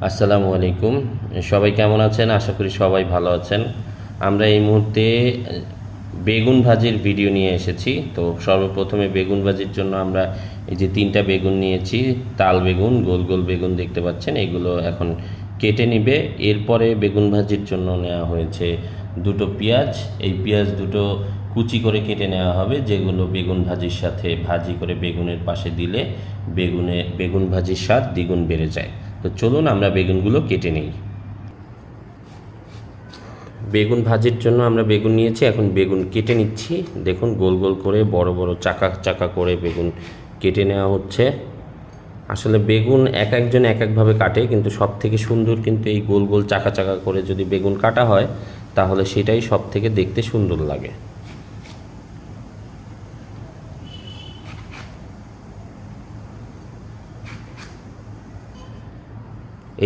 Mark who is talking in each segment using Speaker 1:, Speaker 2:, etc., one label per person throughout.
Speaker 1: আসসালামু আলাইকুম। সবাই কেমন আছেন? আশা করি সবাই ভালো আছেন। আমরা এই মুহূর্তে বেগুন ভাজির ভিডিও নিয়ে এসেছি। তো সর্বপ্রথমে বেগুন ভাজির জন্য আমরা এই যে 3টা বেগুন নিয়েছি। তাল বেগুন, গোল গোল বেগুন দেখতে পাচ্ছেন, এগুলো এখন কেটে নিবে। এরপরে বেগুন ভাজির জন্য নেওয়া হয়েছে 2টো পেঁয়াজ। এই পেঁয়াজ দুটো কুচি করে কেটে নেওয়া হবে, যেগুলো বেগুন ভাজির সাথে ভাজি করে বেগুনের পাশে দিলে বেগুন ভাজির স্বাদ দ্বিগুণ বেড়ে যায়। তো চলুন আমরা বেগুনগুলো কেটে নিই। বেগুন ভাজির জন্য আমরা বেগুন নিয়েছি, এখন বেগুন কেটে নিচ্ছি। দেখুন গোল গোল করে বড় বড় চাকা চাকা করে বেগুন কেটে নেওয়া হচ্ছে। আসলে বেগুন এক একজন এক একভাবে কাটে, কিন্তু সব থেকে সুন্দর কিন্তু এই গোল গোল চাকা চাকা করে যদি বেগুন কাটা হয় তাহলে সেটাই সব থেকে দেখতে সুন্দর লাগে।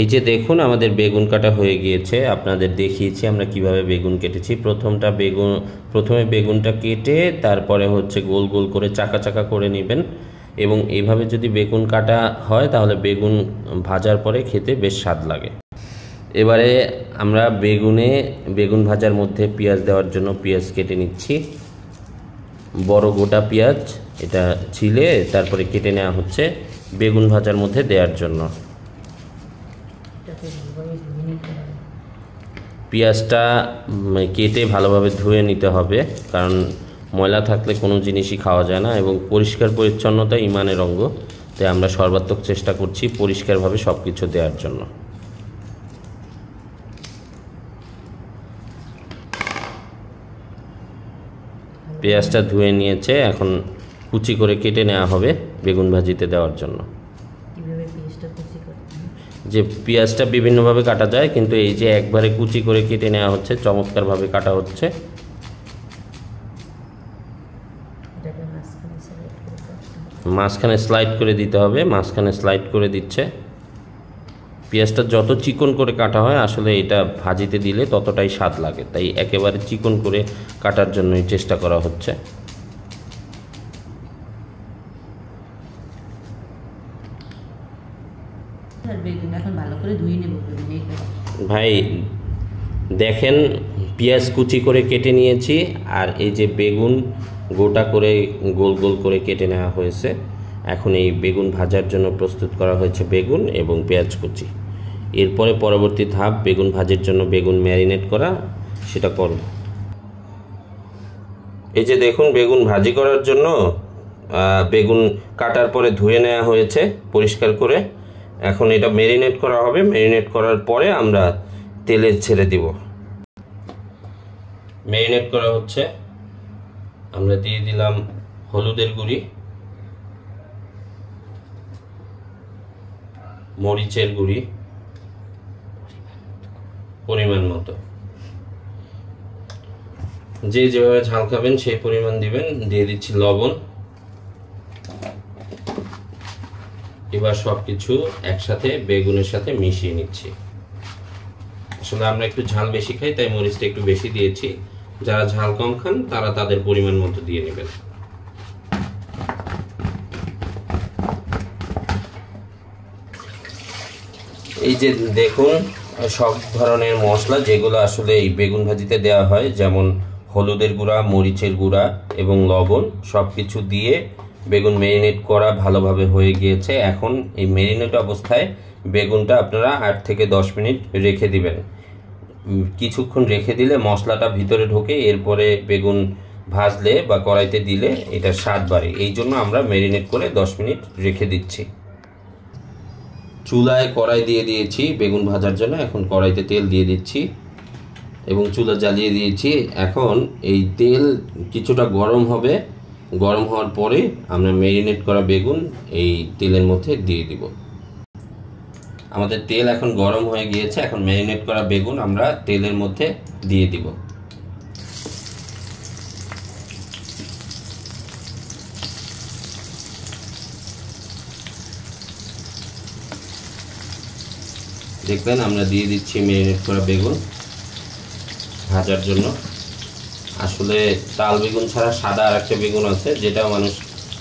Speaker 1: এই যে দেখুন আমাদের বেগুন কাটা হয়ে গিয়েছে। আপনাদের দেখিয়েছি আমরা কিভাবে বেগুন কেটেছি। প্রথমে বেগুনটা কেটে তারপরে হচ্ছে গোল গোল করে চাকা চাকা করে নেবেন, এবং এইভাবে যদি বেগুন কাটা হয় তাহলে বেগুন ভাজার পরে খেতে বেশ স্বাদ লাগে। এবারে আমরা বেগুন ভাজার মধ্যে পেঁয়াজ দেওয়ার জন্য পেঁয়াজ কেটে নিচ্ছি। বড় গোটা পেঁয়াজ এটা ছিলে তারপরে কেটে নেওয়া হচ্ছে বেগুন ভাজার মধ্যে দেওয়ার জন্য। পেঁয়াজটা কেটে ভালোভাবে ধুয়ে নিতে হবে, কারণ ময়লা থাকলে কোনো জিনিসই খাওয়া যায় না, এবং পরিষ্কার পরিচ্ছন্নতা ইমানের অঙ্গ। তাই আমরা সর্বাত্মক চেষ্টা করছি পরিষ্কারভাবে সব কিছু দেওয়ার জন্য। পেঁয়াজটা ধুয়ে নিয়েছে, এখন কুচি করে কেটে নেওয়া হবে বেগুন ভাজিতে দেওয়ার জন্য। যে পেঁয়াজটা বিভিন্নভাবে কাটা যায়, কিন্তু এই যে একবারে কুচি করে কেটে নেওয়া হচ্ছে, চমৎকারভাবে কাটা হচ্ছে। মাঝখানে স্লাইড করে দিতে হবে, মাঝখানে স্লাইড করে দিচ্ছে। পেঁয়াজটা যত চিকন করে কাটা হয় আসলে এটা ভাজিতে দিলে ততটাই স্বাদ লাগে, তাই একেবারে চিকন করে কাটার জন্যই চেষ্টা করা হচ্ছে। ভাই দেখেন, পেঁয়াজ কুচি করে কেটে নিয়েছি, আর এই যে বেগুন গোটা করে গোল গোল করে কেটে নেওয়া হয়েছে। এখন এই বেগুন ভাজার জন্য প্রস্তুত করা হয়েছে বেগুন এবং পেঁয়াজ কুচি। এরপরে পরবর্তী ধাপ বেগুন ভাজির জন্য বেগুন ম্যারিনেট করা, সেটা করব। এই যে দেখুন বেগুন ভাজি করার জন্য বেগুন কাটার পরে ধুয়ে নেওয়া হয়েছে পরিষ্কার করে। এখন এটা ম্যারিনেট করা হবে। ম্যারিনেট করার পরে আমরা তেলে ছেড়ে দিব। ম্যারিনেট করা হচ্ছে, আমরা দিয়ে দিলাম হলুদের গুঁড়ি, মরিচের গুঁড়ি পরিমাণ মতো, যে যেভাবে ঝাল খাবেন সেই পরিমাণ দিবেন। দিয়ে দিচ্ছি লবণ। এবার সবকিছু একসাথে বেগুনের সাথে মিশিয়ে নিচ্ছি। আসলে আমরা একটু ঝাল বেশি খাই, তাই মরিচটা একটু বেশি দিয়েছি। যারা ঝাল কম খান তারা তাদের পরিমাণ মতো দিয়ে নেবেন। এই যে দেখুন সব ধরনের মশলা যেগুলো আসলে এই বেগুন ভাজিতে দেওয়া হয়, যেমন হলুদের গুঁড়া, মরিচের গুঁড়া এবং লবণ, সব কিছু দিয়ে বেগুন ম্যারিনেট করা ভালোভাবে হয়ে গিয়েছে। এখন এই ম্যারিনেট অবস্থায় বেগুনটা আপনারা 8 থেকে 10 মিনিট রেখে দিবেন। কিছুক্ষণ রেখে দিলে মশলাটা ভিতরে ঢোকে, এরপরে বেগুন ভাজলে বা কড়াইতে দিলে এটা স্বাদ বাড়ে। এই জন্য আমরা ম্যারিনেট করে 10 মিনিট রেখে দিচ্ছি। চুলায় কড়াই দিয়ে দিয়েছি বেগুন ভাজার জন্য। এখন কড়াইতে তেল দিয়ে দিচ্ছি এবং চুলা জ্বালিয়ে দিয়েছি। এখন এই তেল কিছুটা গরম হবে। গরম হওয়ার পরে আমরা ম্যারিনেট করা বেগুন এই তেলের মধ্যে দিয়ে দিব। আমাদের তেল এখন গরম হয়ে গিয়েছে। এখন ম্যারিনেট করা বেগুন আমরা তেলের মধ্যে দিয়ে দিব। দেখবেন আমরা দিয়ে দিচ্ছি ম্যারিনেট করা বেগুন ভাজার জন্য। আসলে তাল বেগুন ছাড়া সাদা আর একটা বেগুন আছে যেটা মানুষ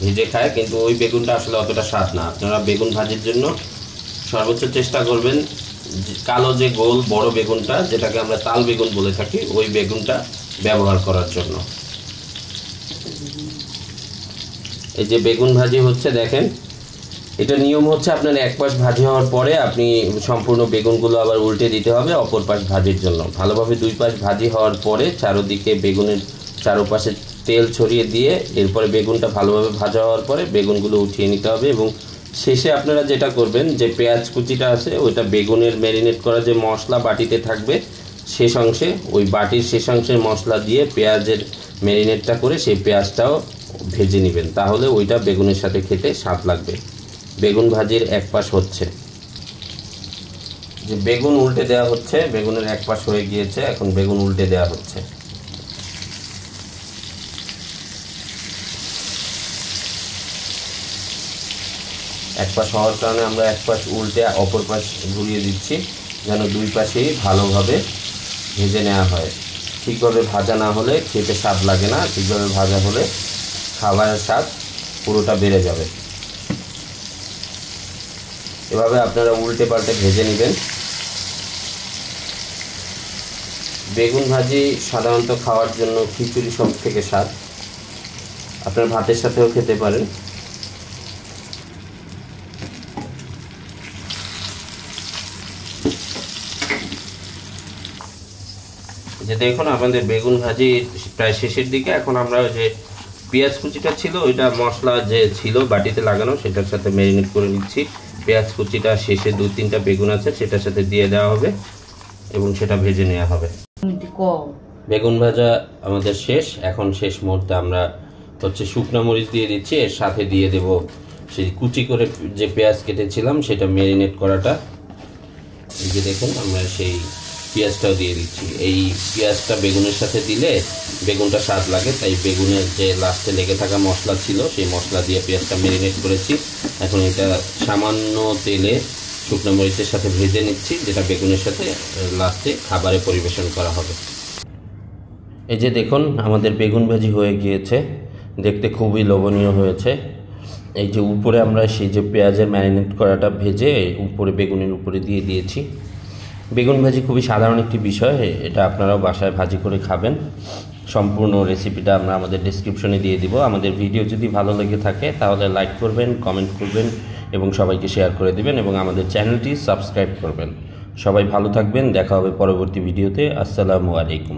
Speaker 1: ভেজে খায়, কিন্তু ওই বেগুনটা আসলে অতটা স্বাদ না। আপনারা বেগুন ভাজির জন্য সর্বোচ্চ চেষ্টা করবেন কালো যে গোল বড় বেগুনটা, যেটাকে আমরা তাল বেগুন বলে থাকি, ওই বেগুনটা ব্যবহার করার জন্য। এই যে বেগুন ভাজি হচ্ছে দেখেন, এটা নিয়ম হচ্ছে আপনার এক পাশ ভাজি হওয়ার পরে আপনি সম্পূর্ণ বেগুনগুলো আবার উল্টে দিতে হবে অপর পাশ ভাজির জন্য। ভালোভাবে দুই পাশ ভাজি হওয়ার পরে চারদিকে বেগুনের চারপাশে তেল ছড়িয়ে দিয়ে এরপরে বেগুনটা ভালোভাবে ভাজা হওয়ার পরে বেগুনগুলো উঠিয়ে নিতে হবে। এবং শেষে আপনারা যেটা করবেন, যে পেঁয়াজ কুচিটা আছে ওইটা বেগুনের ম্যারিনেট করা যে মশলা বাটিতে থাকবে, শেষ অংশে ওই বাটির শেষ অংশের মশলা দিয়ে পেঁয়াজের ম্যারিনেটটা করে সেই পেঁয়াজটাও ভেজে নেবেন, তাহলে ওইটা বেগুনের সাথে খেতে স্বাদ লাগবে। বেগুন ভাজির এক পাশ হচ্ছে, যে বেগুন উল্টে দেওয়া হচ্ছে, বেগুনের এক পাশ হয়ে গিয়েছে, এখন বেগুন উল্টে দেওয়া হচ্ছে। এক পাশ হওয়ার কারণে আমরা এক পাশ উল্টে অপর পাশ ঘুরিয়ে দিচ্ছি, যেন দুই পাশেই ভালোভাবে ভেজে নেওয়া হয়। ঠিকভাবে ভাজা না হলে খেতে স্বাদ লাগে না, ঠিকভাবে ভাজা হলে খাবারের স্বাদ পুরোটা বেড়ে যাবে। এভাবে আপনারা উল্টে পাল্টে ভেজে নেবেন। বেগুন ভাজি সাধারণত খাওয়ার জন্য খিচুড়ি সব থেকে স্বাদ, আপনার ভাতের সাথেও খেতে পারেন। যে দেখুন আমাদের বেগুন ভাজি প্রায় শেষের দিকে। এখন আমরা ওই যে পেঁয়াজ কুচিটা ছিল, ওইটা মশলা যে ছিল বাটিতে লাগানো সেটার সাথে ম্যারিনেট করে নিচ্ছি। পেঁয়াজ কুচিটা শেষে 2-3টা বেগুন আছে সেটার সাথে দিয়ে দেওয়া হবে এবং সেটা ভেজে নেওয়া হবে। বেগুন ভাজা আমাদের শেষ। এখন শেষ মুহূর্তে আমরা হচ্ছে শুকনো মরিচ দিয়ে দিচ্ছি, এর সাথে দিয়ে দেব সেই কুচি করে যে পেঁয়াজ কেটেছিলাম সেটা ম্যারিনেট করাটা। এই যে দেখুন আমরা সেই পেঁয়াজটাও দিয়ে দিচ্ছি। এই পেঁয়াজটা বেগুনের সাথে দিলে বেগুনটা স্বাদ লাগে, তাই বেগুনের যে লাস্টে লেগে থাকা মশলা ছিল সেই মশলা দিয়ে পেঁয়াজটা ম্যারিনেট করেছি। এখন এটা সামান্য তেলে শুকনো মরিচের সাথে ভেজে নিচ্ছি, যেটা বেগুনের সাথে লাস্টে খাবারে পরিবেশন করা হবে। এই যে দেখুন আমাদের বেগুন ভাজি হয়ে গিয়েছে, দেখতে খুবই লোভনীয় হয়েছে। এই যে উপরে আমরা সেই যে পেঁয়াজের ম্যারিনেট করাটা ভেজে উপরে বেগুনের উপরে দিয়ে দিয়েছি। বেগুন ভাজি খুবই সাধারণ একটি বিষয়, এটা আপনারাও বাসায় ভাজি করে খাবেন। সম্পূর্ণ রেসিপিটা আমরা আমাদের ডেসক্রিপশনে দিয়ে দিব। আমাদের ভিডিও যদি ভালো লেগে থাকে তাহলে লাইক করবেন, কমেন্ট করবেন এবং সবাইকে শেয়ার করে দিবেন এবং আমাদের চ্যানেলটি সাবস্ক্রাইব করবেন। সবাই ভালো থাকবেন, দেখা হবে পরবর্তী ভিডিওতে। আসসালামু আলাইকুম।